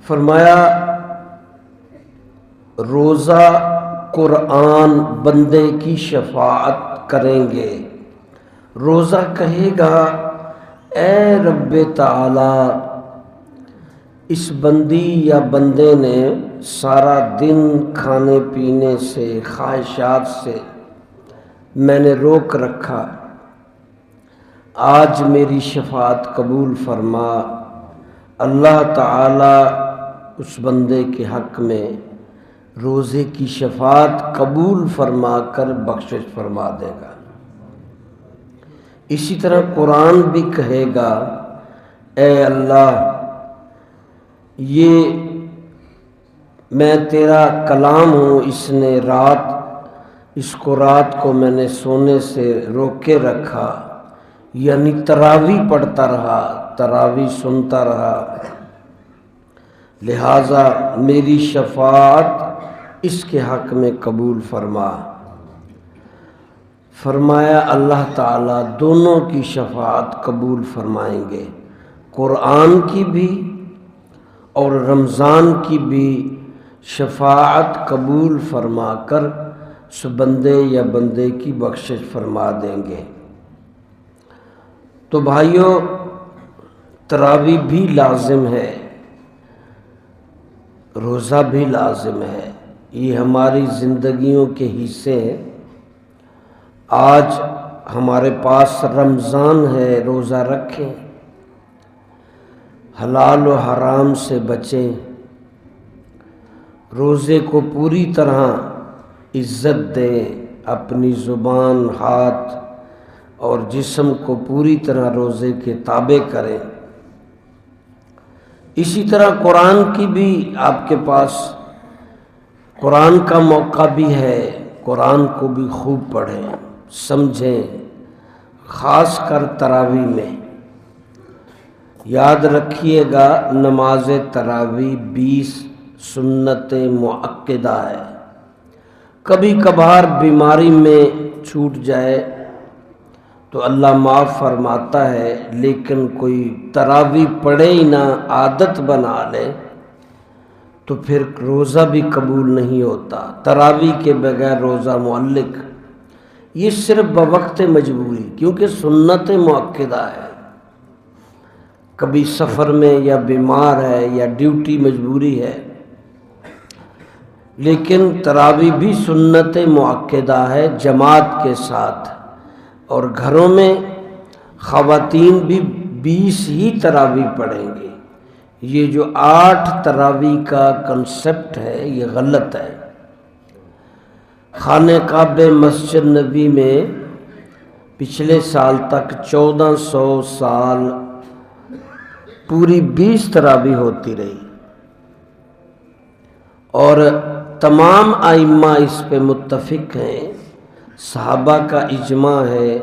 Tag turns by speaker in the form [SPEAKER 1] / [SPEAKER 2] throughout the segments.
[SPEAKER 1] فرمایا روزہ قرآن بندے کی شفاعت کریں گے۔ روزہ کہے گا اے رب تعالی، اس بندی یا بندے نے سارا دن کھانے پینے سے، خواہشات سے میں نے روک رکھا، آج میری شفاعت قبول فرما۔ اللہ تعالی اس بندے کے حق میں روزے کی شفاعت قبول فرما کر بخشش فرما دے گا۔ اسی طرح قرآن بھی کہے گا اے اللہ، یہ میں تیرا کلام ہوں، اس کو رات کو میں نے سونے سے روکے رکھا، یعنی تراویح پڑھتا رہا، تراویح سنتا رہا، لہٰذا میری شفاعت اس کے حق میں قبول فرما۔ فرمایا اللہ تعالیٰ دونوں کی شفاعت قبول فرمائیں گے، قرآن کی بھی اور رمضان کی بھی شفاعت قبول فرما کر اس بندے یا بندے کی بخشش فرما دیں گے۔ تو بھائیوں، تراویح بھی لازم ہے، روزہ بھی لازم ہے، یہ ہماری زندگیوں کے حصے ہیں۔ آج ہمارے پاس رمضان ہے، روزہ رکھیں، حلال و حرام سے بچیں، روزے کو پوری طرح عزت دیں، اپنی زبان، ہاتھ اور جسم کو پوری طرح روزے کے تابع کریں۔ اسی طرح قرآن کی بھی آپ کے پاس قرآن کا موقع بھی ہے، قرآن کو بھی خوب پڑھیں، سمجھیں، خاص کر تراویح میں۔ یاد رکھیے گا نماز تراویح 20 سنت مؤکدہ ہے، کبھی کبھار بیماری میں چھوٹ جائے تو اللہ معاف فرماتا ہے، لیکن کوئی تراویح پڑھے ہی نہ، عادت بنا لے تو پھر روزہ بھی قبول نہیں ہوتا۔ تراویح کے بغیر روزہ معلق، یہ صرف بوقت مجبوری، کیونکہ سنت مؤکدہ ہے، کبھی سفر میں یا بیمار ہے یا ڈیوٹی مجبوری ہے، لیکن تراویح بھی سنت مؤکدہ ہے جماعت کے ساتھ، اور گھروں میں خواتین بھی 20 ہی تراویح پڑھیں گی۔ یہ جو 8 تراویح کا کنسپٹ ہے یہ غلط ہے۔ خانہ کعبہ مسجد نبی میں پچھلے سال تک 1400 سال پوری 20 تراویح ہوتی رہی، اور تمام ائمہ اس پہ متفق ہیں، صحابہ کا اجماع ہے،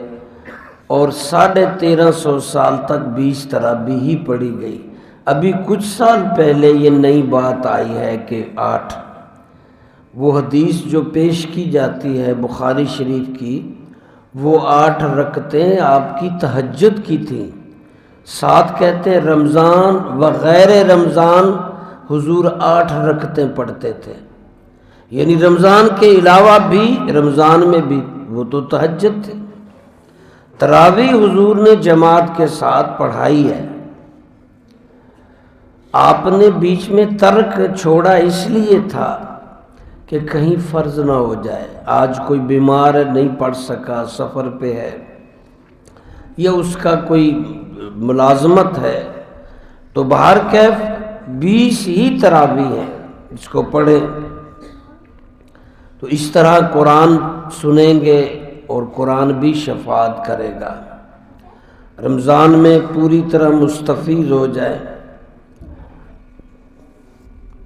[SPEAKER 1] اور 1350 سال تک 20 تراویح ہی پڑھی گئی۔ ابھی کچھ سال پہلے یہ نئی بات آئی ہے کہ 8۔ وہ حدیث جو پیش کی جاتی ہے بخاری شریف کی، وہ 8 رکعتیں آپ کی تہجد کی تھیں، ساتھ کہتے ہیں رمضان و غیر رمضان حضور 8 رکعتیں پڑھتے تھے، یعنی رمضان کے علاوہ بھی، رمضان میں بھی وہ تو تہجد تھے۔ تراویح حضور نے جماعت کے ساتھ پڑھائی ہے، آپ نے بیچ میں ترک چھوڑا اس لیے تھا کہ کہیں فرض نہ ہو جائے، آج کوئی بیمار ہے نہیں پڑھ سکا، سفر پہ ہے، یا اس کا کوئی ملازمت ہے، تو بہرکیف 20 ہی تراویح ہیں، اس کو پڑھیں۔ تو اس طرح قرآن سنیں گے اور قرآن بھی شفاعت کرے گا، رمضان میں پوری طرح مستفیض ہو جائے۔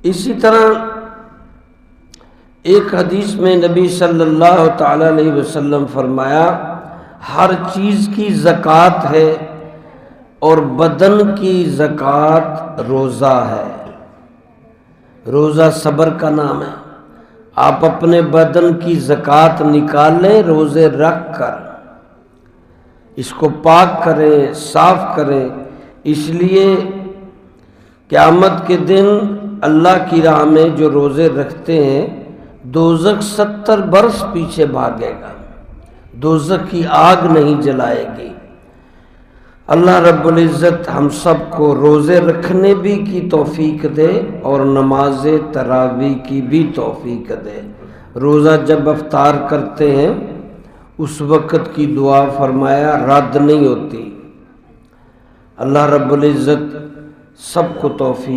[SPEAKER 1] اسی طرح ایک حدیث میں نبی صلی اللہ تعالی علیہ وسلم فرمایا، ہر چیز کی زکوٰۃ ہے اور بدن کی زکوٰۃ روزہ ہے۔ روزہ صبر کا نام ہے، آپ اپنے بدن کی زکوٰۃ نکالیں روزے رکھ کر، اس کو پاک کریں، صاف کریں، اس لیے قیامت کے دن اللہ کی راہ میں جو روزے رکھتے ہیں دوزخ 70 برس پیچھے بھاگے گا، دوزخ کی آگ نہیں جلائے گی۔ اللہ رب العزت ہم سب کو روزے رکھنے بھی کی توفیق دے اور نماز تراویح کی بھی توفیق دے۔ روزہ جب افطار کرتے ہیں اس وقت کی دعا فرمایا رد نہیں ہوتی۔ اللہ رب العزت سب کو توفیق